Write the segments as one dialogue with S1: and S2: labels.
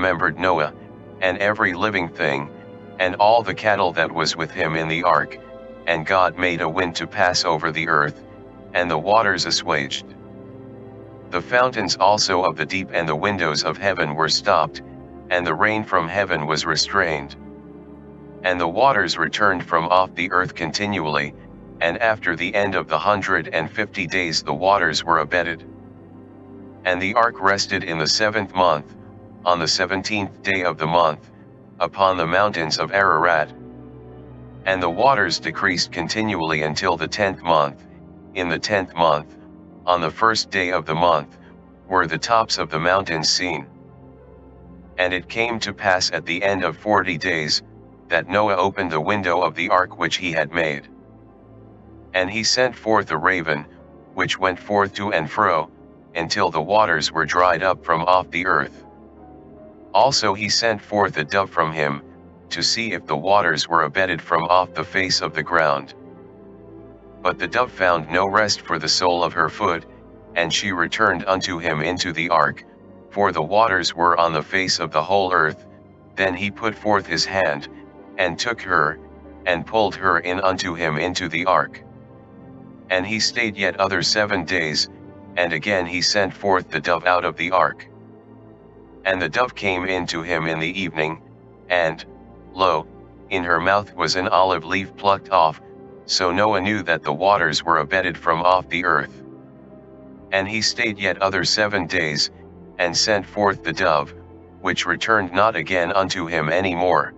S1: remembered Noah, and every living thing, and all the cattle that was with him in the ark, and God made a wind to pass over the earth, and the waters assuaged. The fountains also of the deep and the windows of heaven were stopped, and the rain from heaven was restrained. And the waters returned from off the earth continually, and after the end of the 150 days the waters were abated. And the ark rested in the 7th month, on the 17th day of the month, upon the mountains of Ararat. And the waters decreased continually until the 10th month. In the 10th month, on the 1st day of the month, were the tops of the mountains seen. And it came to pass at the end of 40 days, that Noah opened the window of the ark which he had made. And he sent forth a raven, which went forth to and fro, until the waters were dried up from off the earth. Also he sent forth a dove from him, to see if the waters were abated from off the face of the ground. But the dove found no rest for the sole of her foot, and she returned unto him into the ark, for the waters were on the face of the whole earth. Then he put forth his hand, and took her, and pulled her in unto him into the ark. And he stayed yet other 7 days, and again he sent forth the dove out of the ark. And the dove came in to him in the evening, and, lo, in her mouth was an olive leaf plucked off, so Noah knew that the waters were abated from off the earth. And he stayed yet other 7 days, and sent forth the dove, which returned not again unto him any more.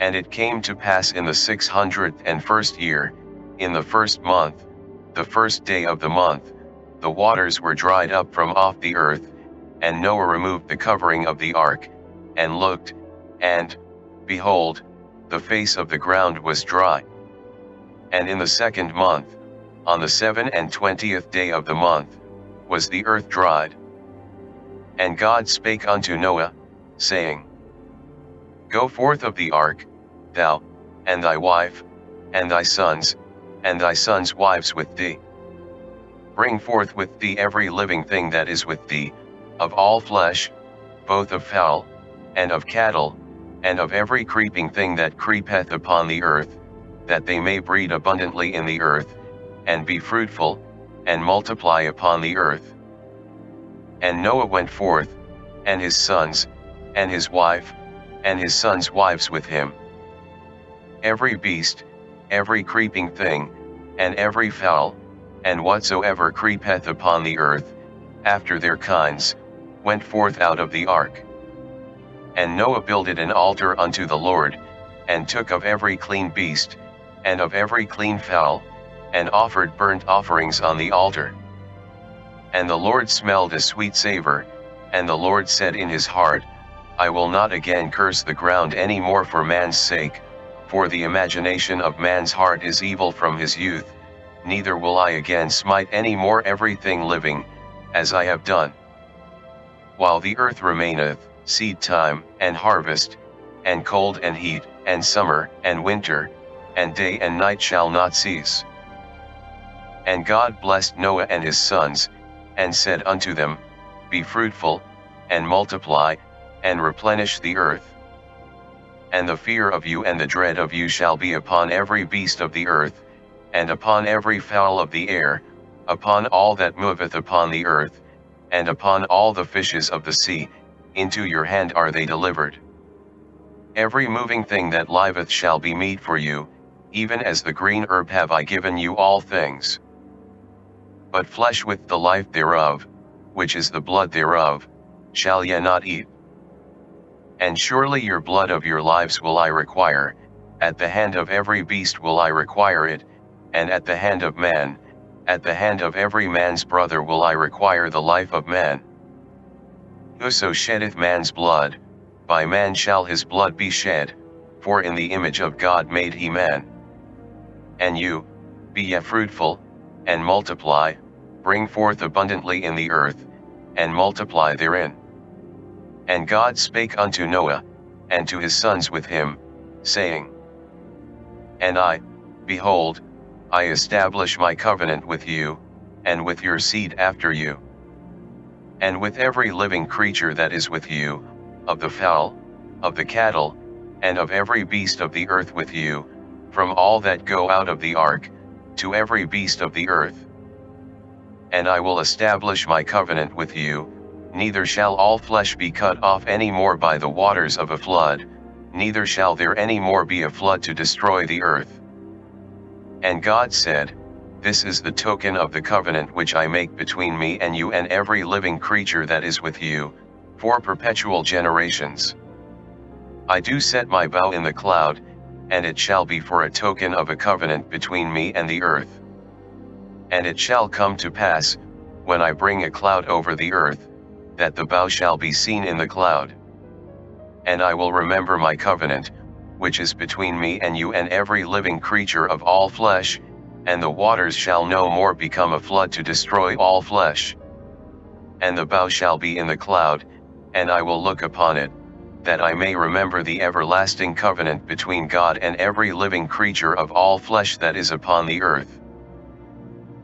S1: And it came to pass in the 601st year, in the 1st month, the 1st day of the month, the waters were dried up from off the earth, and Noah removed the covering of the ark, and looked, and, behold, the face of the ground was dry. And in the 2nd month, on the 27th day of the month, was the earth dried. And God spake unto Noah, saying, Go forth of the ark, thou, and thy wife, and thy sons wives with thee. Bring forth with thee every living thing that is with thee, of all flesh, both of fowl, and of cattle, and of every creeping thing that creepeth upon the earth, that they may breed abundantly in the earth, and be fruitful, and multiply upon the earth. And Noah went forth, and his sons, and his wife, and his sons' wives with him. Every beast, every creeping thing, and every fowl, and whatsoever creepeth upon the earth, after their kinds, went forth out of the ark. And Noah builded an altar unto the Lord, and took of every clean beast, and of every clean fowl, and offered burnt offerings on the altar. And the Lord smelled a sweet savor, and the Lord said in his heart, I will not again curse the ground any more for man's sake, for the imagination of man's heart is evil from his youth, neither will I again smite any more everything living, as I have done. While the earth remaineth, seed time, and harvest, and cold and heat, and summer, and winter, and day and night shall not cease. And God blessed Noah and his sons, and said unto them, Be fruitful, and multiply, and replenish the earth. And the fear of you and the dread of you shall be upon every beast of the earth, and upon every fowl of the air, upon all that moveth upon the earth, and upon all the fishes of the sea, into your hand are they delivered. Every moving thing that liveth shall be meat for you, even as the green herb have I given you all things. But flesh with the life thereof, which is the blood thereof, shall ye not eat. And surely your blood of your lives will I require, at the hand of every beast will I require it, and at the hand of man, at the hand of every man's brother will I require the life of man. Whoso sheddeth man's blood, by man shall his blood be shed, for in the image of God made he man. And you, be ye fruitful, and multiply, bring forth abundantly in the earth, and multiply therein. And God spake unto Noah, and to his sons with him, saying, And I, behold, I establish my covenant with you, and with your seed after you, and with every living creature that is with you, of the fowl, of the cattle, and of every beast of the earth with you, from all that go out of the ark, to every beast of the earth. And I will establish my covenant with you, neither shall all flesh be cut off any more by the waters of a flood, neither shall there any more be a flood to destroy the earth. And God said, This is the token of the covenant which I make between me and you and every living creature that is with you, for perpetual generations. I do set my bow in the cloud, and it shall be for a token of a covenant between me and the earth. And it shall come to pass, when I bring a cloud over the earth, that the bow shall be seen in the cloud. And I will remember my covenant, which is between me and you and every living creature of all flesh, and the waters shall no more become a flood to destroy all flesh. And the bow shall be in the cloud, and I will look upon it, that I may remember the everlasting covenant between God and every living creature of all flesh that is upon the earth.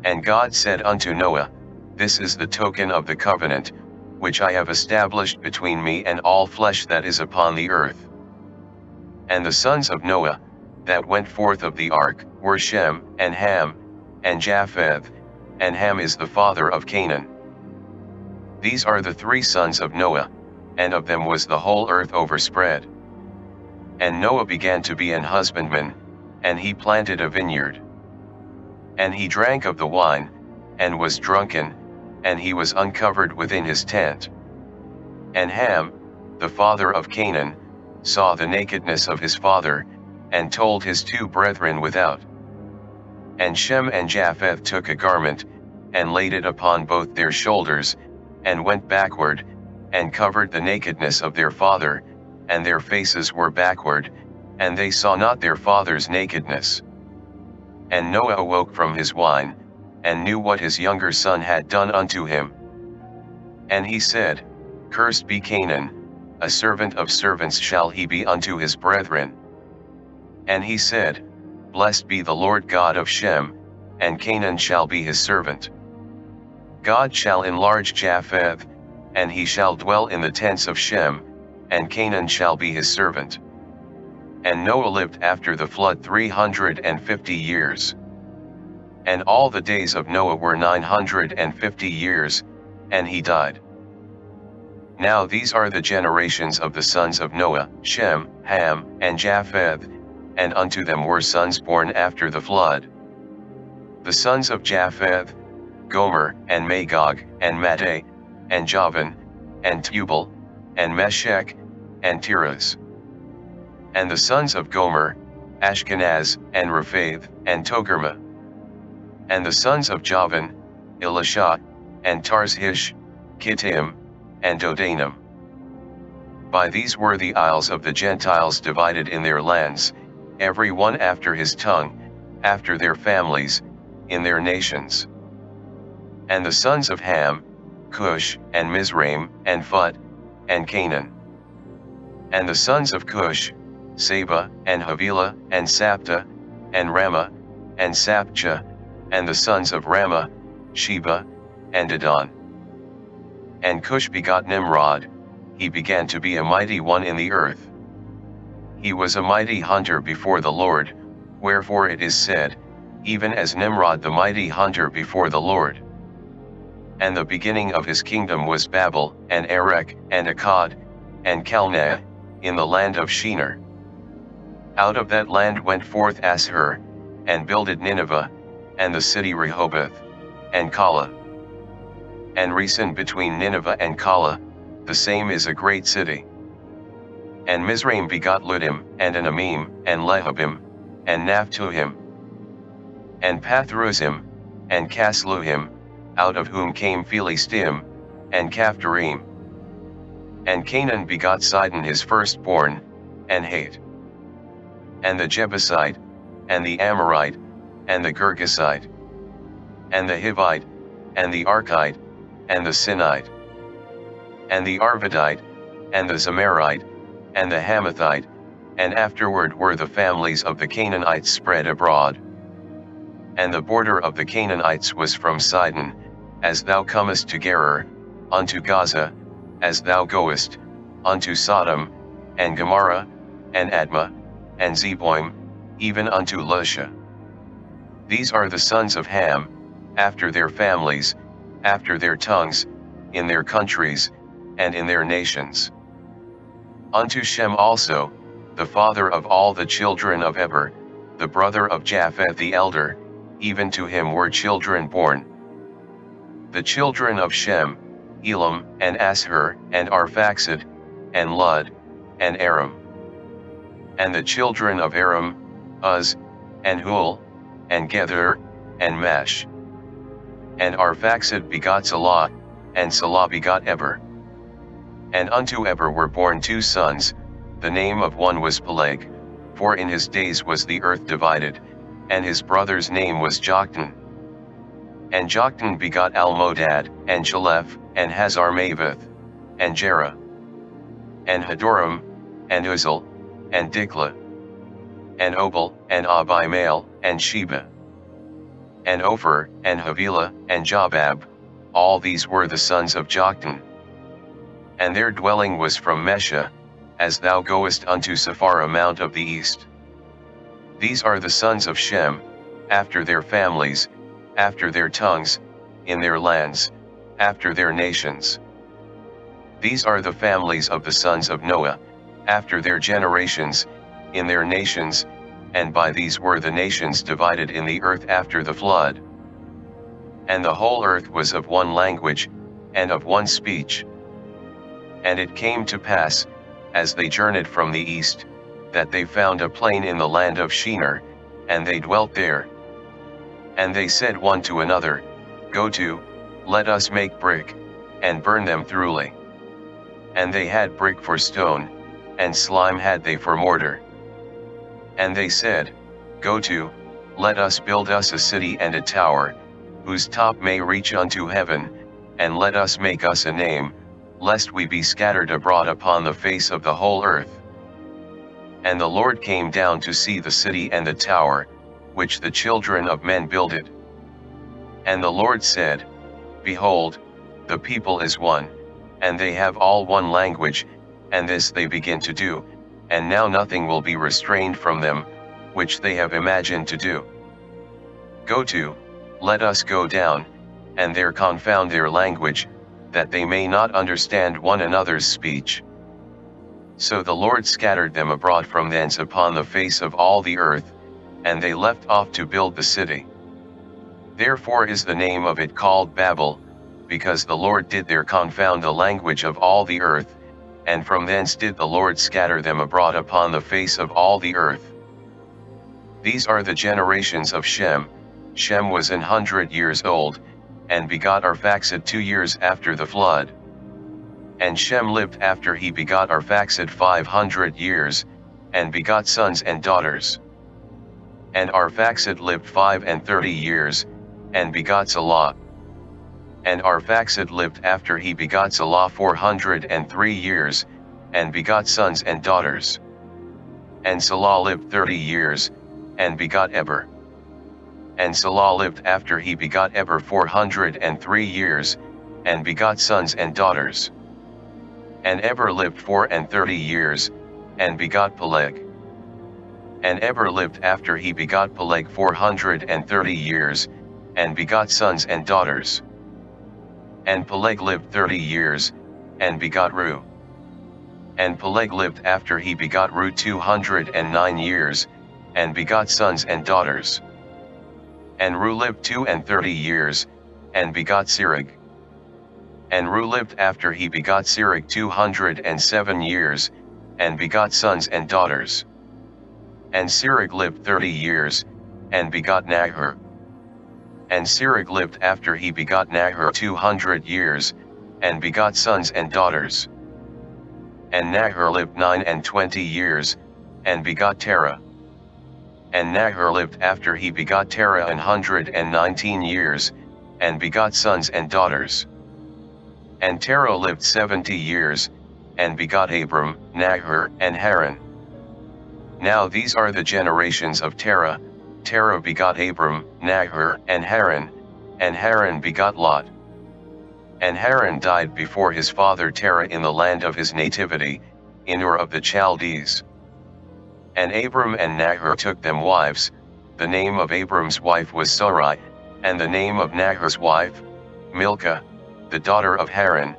S1: And God said unto Noah, This is the token of the covenant, which I have established between me and all flesh that is upon the earth. And the sons of Noah, that went forth of the ark, were Shem, and Ham, and Japheth, and Ham is the father of Canaan. These are the 3 sons of Noah, and of them was the whole earth overspread. And Noah began to be an husbandman, and he planted a vineyard. And he drank of the wine, and was drunken, and he was uncovered within his tent. And Ham, the father of Canaan, saw the nakedness of his father, and told his 2 brethren without. And Shem and Japheth took a garment, and laid it upon both their shoulders, and went backward, and covered the nakedness of their father, and their faces were backward, and they saw not their father's nakedness. And Noah awoke from his wine, and knew what his younger son had done unto him. And he said, Cursed be Canaan, a servant of servants shall he be unto his brethren. And he said, Blessed be the Lord God of Shem, and Canaan shall be his servant. God shall enlarge Japheth, and he shall dwell in the tents of Shem, and Canaan shall be his servant. And Noah lived after the flood 350 years. And all the days of Noah were 950 years, and he died. Now these are the generations of the sons of Noah, Shem, Ham, and Japheth, and unto them were sons born after the flood. The sons of Japheth, Gomer, and Magog, and Madai, and Javan, and Tubal, and Meshech, and Tiras. And the sons of Gomer, Ashkenaz, and Rephath, and Togarmah. And the sons of Javan, Elisha, and Tarshish, Kittim, and Dodanim. By these were the isles of the Gentiles divided in their lands, every one after his tongue, after their families, in their nations. And the sons of Ham, Cush, and Mizraim, and Phut, and Canaan. And the sons of Cush, Seba, and Havilah, and Sapta, and Ramah, and Sapcha, and the sons of Ramah, Sheba, and Dedan. And Cush begot Nimrod, he began to be a mighty one in the earth. He was a mighty hunter before the Lord, wherefore it is said, even as Nimrod the mighty hunter before the Lord. And the beginning of his kingdom was Babel, and Erech, and Akkad, and Calneh, in the land of Shinar. Out of that land went forth Asshur, and builded Nineveh, and the city Rehoboth, and Calah. And Resen between Nineveh and Calah, the same is a great city. And Mizraim begot Ludim, and Anamim, and Lehabim, and Naphtuhim, and Pathruzim, and Casluhim, out of whom came Philistim, and Caphtorim. And Canaan begot Sidon his firstborn, and Hate, and the Jebusite, and the Amorite, and the Girgasite, and the Hivite, and the Archite, and the Sinite, and the Arvadite, and the Zamarite, and the Hamathite, and afterward were the families of the Canaanites spread abroad. And the border of the Canaanites was from Sidon, as thou comest to Gerar, unto Gaza, as thou goest, unto Sodom, and Gomorrah, and Admah, and Zeboim, even unto Lusha. These are the sons of Ham, after their families, after their tongues, in their countries, and in their nations. Unto Shem also, the father of all the children of Eber, the brother of Japheth the elder, even to him were children born. The children of Shem, Elam, and Asshur, and Arphaxad, and Lud, and Aram. And the children of Aram, Uz, and Hul, and Gether, and Mash. And Arphaxad begot Salah, and Salah begot Eber. And unto Eber were born 2 sons, the name of one was Peleg, for in his days was the earth divided, and his brother's name was Joktan. And Joktan begot Almodad, and Sheleph, and Hazarmaveth, and Jerah, and Hadoram, and Uzal, and Diklah, and Obal, and Abimael, and Sheba, and Ophir, and Havilah, and Jobab. All these were the sons of Joktan. And their dwelling was from Mesha, as thou goest unto Sephara mount of the east. These are the sons of Shem, after their families, after their tongues, in their lands, after their nations. These are the families of the sons of Noah, after their generations, in their nations, and by these were the nations divided in the earth after the flood. And the whole earth was of one language, and of one speech. And it came to pass, as they journeyed from the east, that they found a plain in the land of Shinar, and they dwelt there. And they said one to another, Go to, let us make brick, and burn them thoroughly. And they had brick for stone, and slime had they for mortar. And they said, Go to, let us build us a city and a tower, whose top may reach unto heaven, and let us make us a name, lest we be scattered abroad upon the face of the whole earth. And the Lord came down to see the city and the tower, which the children of men builded. And the Lord said, Behold, the people is one, and they have all one language, and this they begin to do, and now nothing will be restrained from them, which they have imagined to do. Go to, let us go down, and there confound their language, that they may not understand one another's speech. So the Lord scattered them abroad from thence upon the face of all the earth, and they left off to build the city. Therefore is the name of it called Babel, because the Lord did there confound the language of all the earth, and from thence did the Lord scatter them abroad upon the face of all the earth. These are the generations of Shem. Shem was 100 years old, and begot Arphaxad 2 years after the flood. And Shem lived after he begot Arphaxad 500 years, and begot sons and daughters. And Arphaxad lived 35 years, and begot Salah. And Arphaxad lived after he begot Salah 403 years, and begot sons and daughters. And Salah lived 30 years, and begot Eber. And Salah lived after he begot Eber 403 years, and begot sons and daughters. And Eber lived 34 years, and begot Peleg. And Eber lived after he begot Peleg 430 years, and begot sons and daughters. And Peleg lived 30 years, and begot Ru. And Peleg lived after he begot Ru 209 years, and begot sons and daughters. And Ru lived 32 years, and begot Serug. And Ru lived after he begot Serug 207 years, and begot sons and daughters. And Serug lived 30 years, and begot Nahor. And Serug lived after he begot Nahor 200 years, and begot sons and daughters. And Nahor lived 29 years, and begot Terah. And Nahor lived after he begot Terah 119 years, and begot sons and daughters. And Terah lived 70 years, and begot Abram, Nahor, and Haran. Now these are the generations of Terah. Terah begot Abram, Nahor, and Haran begot Lot. And Haran died before his father Terah in the land of his nativity, in Ur of the Chaldees. And Abram and Nahor took them wives. The name of Abram's wife was Sarai, and the name of Nahor's wife, Milcah, the daughter of Haran,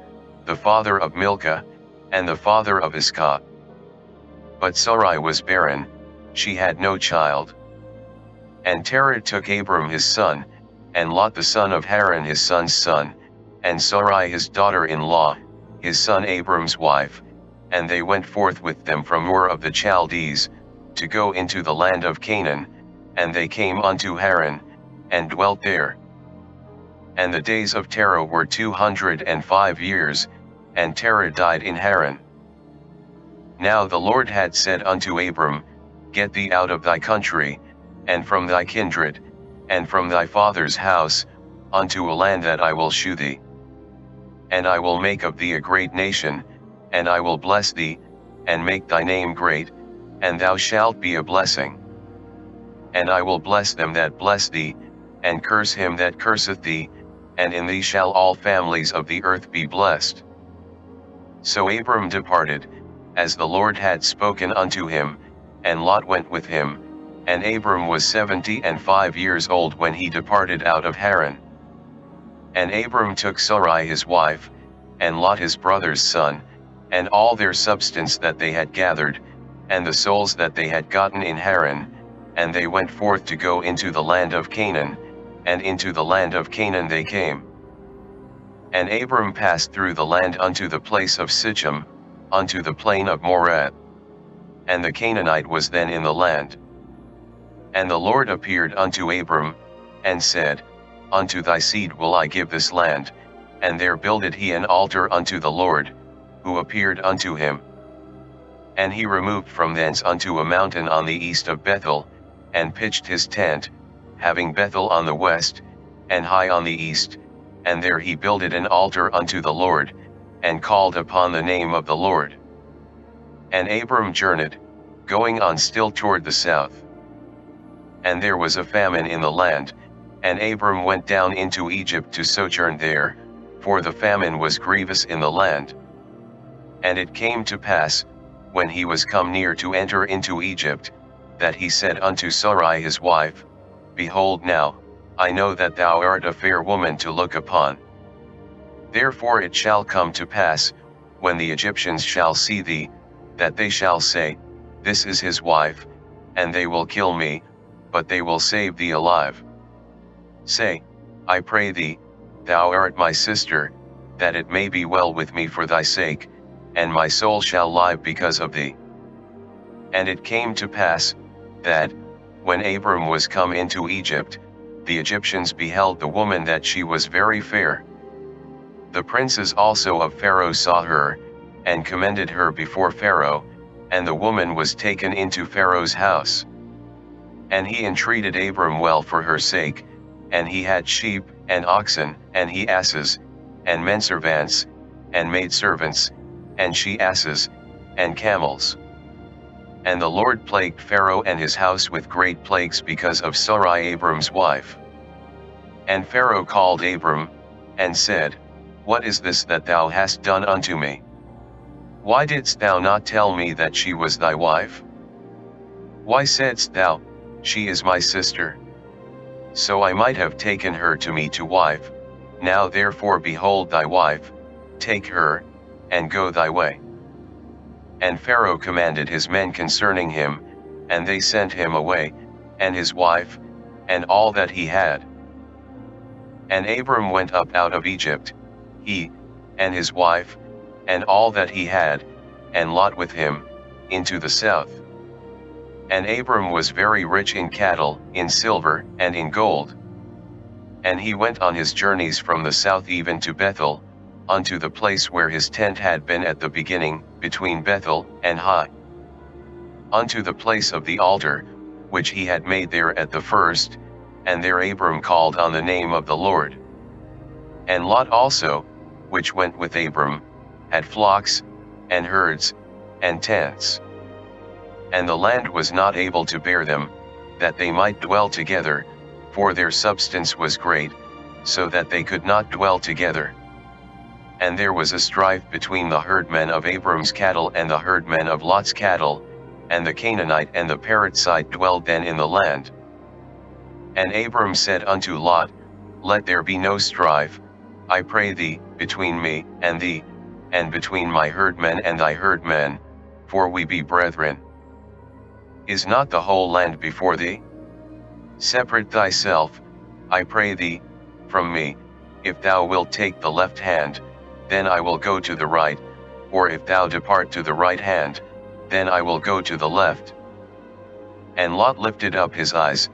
S1: the father of Milcah, and the father of Iscah. But Sarai was barren, she had no child. And Terah took Abram his son, and Lot the son of Haran his son's son, and Sarai his daughter-in-law, his son Abram's wife, and they went forth with them from Ur of the Chaldees, to go into the land of Canaan, and they came unto Haran, and dwelt there. And the days of Terah were 205 years, and Terah died in Haran. Now the Lord had said unto Abram, Get thee out of thy country, and from thy kindred, and from thy father's house, unto a land that I will shew thee. And I will make of thee a great nation, and I will bless thee, and make thy name great, and thou shalt be a blessing. And I will bless them that bless thee, and curse him that curseth thee, and in thee shall all families of the earth be blessed. So Abram departed, as the Lord had spoken unto him, and Lot went with him, and Abram was 75 years old when he departed out of Haran. And Abram took Sarai his wife, and Lot his brother's son, and all their substance that they had gathered, and the souls that they had gotten in Haran, and they went forth to go into the land of Canaan, and into the land of Canaan they came. And Abram passed through the land unto the place of Sichem, unto the plain of Moreh. And the Canaanite was then in the land. And the Lord appeared unto Abram, and said, Unto thy seed will I give this land, and there builded he an altar unto the Lord, who appeared unto him. And he removed from thence unto a mountain on the east of Bethel, and pitched his tent, having Bethel on the west, and Hai on the east, and there he builded an altar unto the Lord, and called upon the name of the Lord. And Abram journeyed, going on still toward the south. And there was a famine in the land, and Abram went down into Egypt to sojourn there, for the famine was grievous in the land. And it came to pass, when he was come near to enter into Egypt, that he said unto Sarai his wife, Behold now, I know that thou art a fair woman to look upon. Therefore it shall come to pass, when the Egyptians shall see thee, that they shall say, This is his wife, and they will kill me, but they will save thee alive. Say, I pray thee, thou art my sister, that it may be well with me for thy sake, and my soul shall live because of thee. And it came to pass, that, when Abram was come into Egypt, the Egyptians beheld the woman that she was very fair. The princes also of Pharaoh saw her, and commended her before Pharaoh, and the woman was taken into Pharaoh's house. And he entreated Abram well for her sake, and he had sheep, and oxen, and he asses, and menservants, and maidservants, and she asses, and camels. And the Lord plagued Pharaoh and his house with great plagues because of Sarai Abram's wife. And Pharaoh called Abram, and said, What is this that thou hast done unto me? Why didst thou not tell me that she was thy wife? Why saidst thou, She is my sister? So I might have taken her to me to wife. Now therefore behold thy wife, take her, and go thy way. And Pharaoh commanded his men concerning him, and they sent him away, and his wife, and all that he had. And Abram went up out of Egypt, he, and his wife, and all that he had, and Lot with him, into the south. And Abram was very rich in cattle, in silver, and in gold. And he went on his journeys from the south even to Bethel, unto the place where his tent had been at the beginning, between Bethel and Hai, unto the place of the altar, which he had made there at the first, and there Abram called on the name of the Lord. And Lot also, which went with Abram, had flocks, and herds, and tents. And the land was not able to bear them, that they might dwell together, for their substance was great, so that they could not dwell together. And there was a strife between the herdmen of Abram's cattle and the herdmen of Lot's cattle, and the Canaanite and the Perizzite dwelled then in the land. And Abram said unto Lot, Let there be no strife, I pray thee, between me and thee, and between my herdmen and thy herdmen, for we be brethren. Is not the whole land before thee? Separate thyself, I pray thee, from me. If thou wilt take the left hand, then I will go to the right, or if thou depart to the right hand, then I will go to the left. And Lot lifted up his eyes,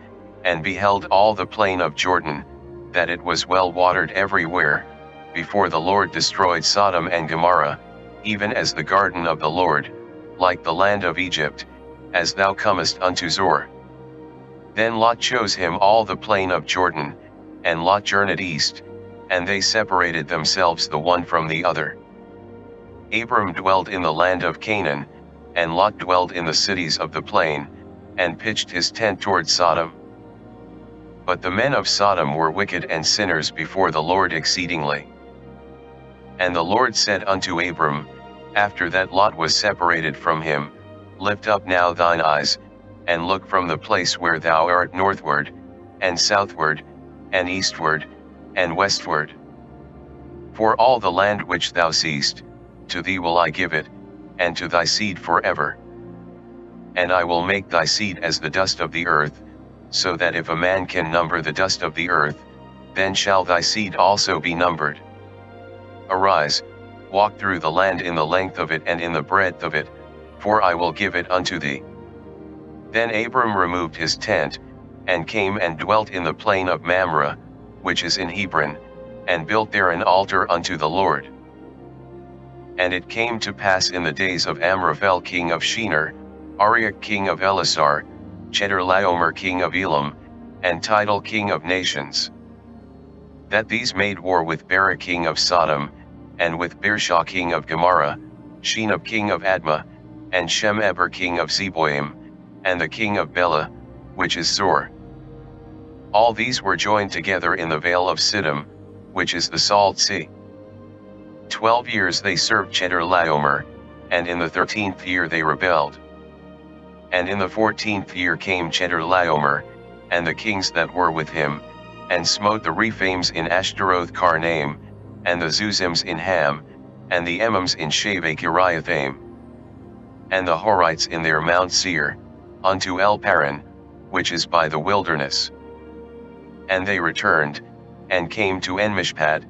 S1: and beheld all the plain of Jordan, that it was well watered everywhere, before the Lord destroyed Sodom and Gomorrah, even as the garden of the Lord, like the land of Egypt, as thou comest unto Zoar. Then Lot chose him all the plain of Jordan, and Lot journeyed east, and they separated themselves the one from the other. Abram dwelled in the land of Canaan, and Lot dwelled in the cities of the plain, and pitched his tent toward Sodom. But the men of Sodom were wicked and sinners before the Lord exceedingly. And the Lord said unto Abram, after that Lot was separated from him, Lift up now thine eyes, and look from the place where thou art northward, and southward, and eastward, and westward. For all the land which thou seest, to thee will I give it, and to thy seed forever. And I will make thy seed as the dust of the earth, so that if a man can number the dust of the earth, then shall thy seed also be numbered. Arise, walk through the land in the length of it and in the breadth of it, for I will give it unto thee. Then Abram removed his tent, and came and dwelt in the plain of Mamre, which is in Hebron, and built there an altar unto the Lord. And it came to pass in the days of Amraphel king of Shinar, Arioch king of Elasar, Chedorlaomer king of Elam, and Tidal king of nations, that these made war with Bera king of Sodom, and with Birsha king of Gomorrah, Shinab king of Admah, and Shem-eber king of Zeboim, and the king of Bela, which is Zoar. All these were joined together in the vale of Siddim, which is the Salt Sea. 12 years they served Chedorlaomer, and in the 13th year they rebelled. And in the 14th year came Chedorlaomer, and the kings that were with him, and smote the Rephaims in Ashtaroth Karnaim, and the Zuzims in Ham, and the Emims in Shaveh Kiriathaim, and the Horites in their Mount Seir, unto El Paran, which is by the wilderness. And they returned, and came to Enmishpat,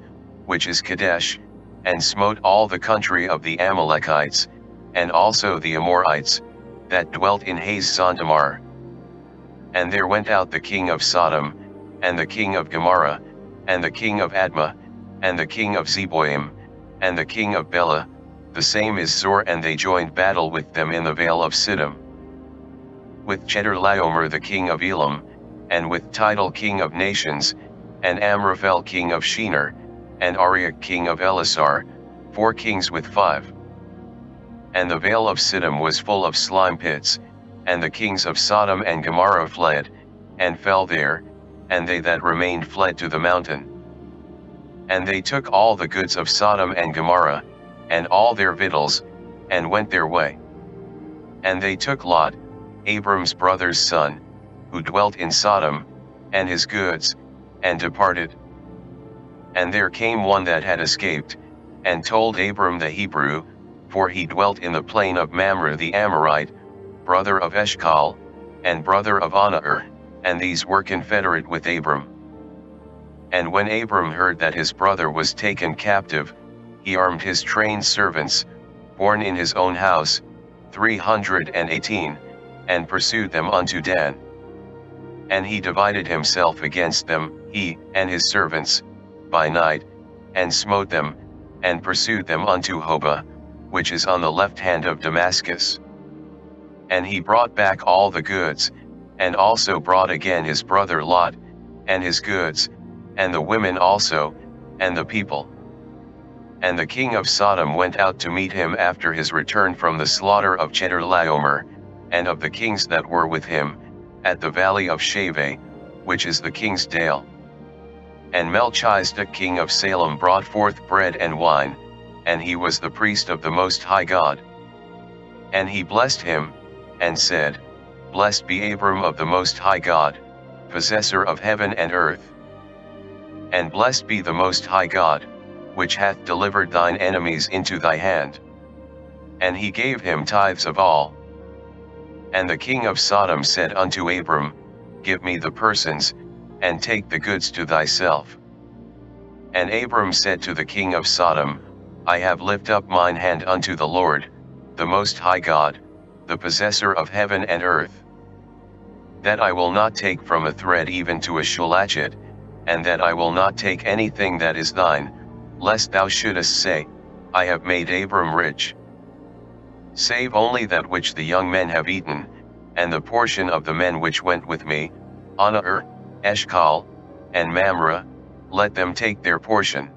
S1: which is Kadesh, and smote all the country of the Amalekites, and also the Amorites, that dwelt in Hazazon-Tamar. And there went out the king of Sodom, and the king of Gomorrah, and the king of Admah, and the king of Zeboim, and the king of Bela, the same is Zoar, and they joined battle with them in the vale of Siddim. With Chedorlaomer the king of Elam, and with Tidal king of nations, and Amraphel king of Shinar, and Arioch king of Elasar, 4 kings with 5. And the vale of Siddim was full of slime pits, and the kings of Sodom and Gomorrah fled, and fell there, and they that remained fled to the mountain. And they took all the goods of Sodom and Gomorrah, and all their victuals, and went their way. And they took Lot, Abram's brother's son, who dwelt in Sodom, and his goods, and departed. And there came one that had escaped, and told Abram the Hebrew, for he dwelt in the plain of Mamre the Amorite, brother of Eshcol, and brother of Aner, and these were confederate with Abram. And when Abram heard that his brother was taken captive, he armed his trained servants, born in his own house, 318, and pursued them unto Dan. And he divided himself against them, he and his servants, by night, and smote them, and pursued them unto Hobah, which is on the left hand of Damascus. And he brought back all the goods, and also brought again his brother Lot, and his goods, and the women also, and the people. And the king of Sodom went out to meet him after his return from the slaughter of Chedorlaomer, and of the kings that were with him, at the valley of Shaveh, which is the king's dale. And Melchizedek king of Salem brought forth bread and wine, and he was the priest of the Most High God. And he blessed him, and said, Blessed be Abram of the Most High God, possessor of heaven and earth. And blessed be the Most High God, which hath delivered thine enemies into thy hand. And he gave him tithes of all. And the king of Sodom said unto Abram, Give me the persons, and take the goods to thyself. And Abram said to the king of Sodom, I have lifted up mine hand unto the Lord, the Most High God, the possessor of heaven and earth, that I will not take from a thread even to a shulachet, and that I will not take anything that is thine, lest thou shouldest say, I have made Abram rich. Save only that which the young men have eaten, and the portion of the men which went with me, Anah, Eshcol, and Mamre, let them take their portion.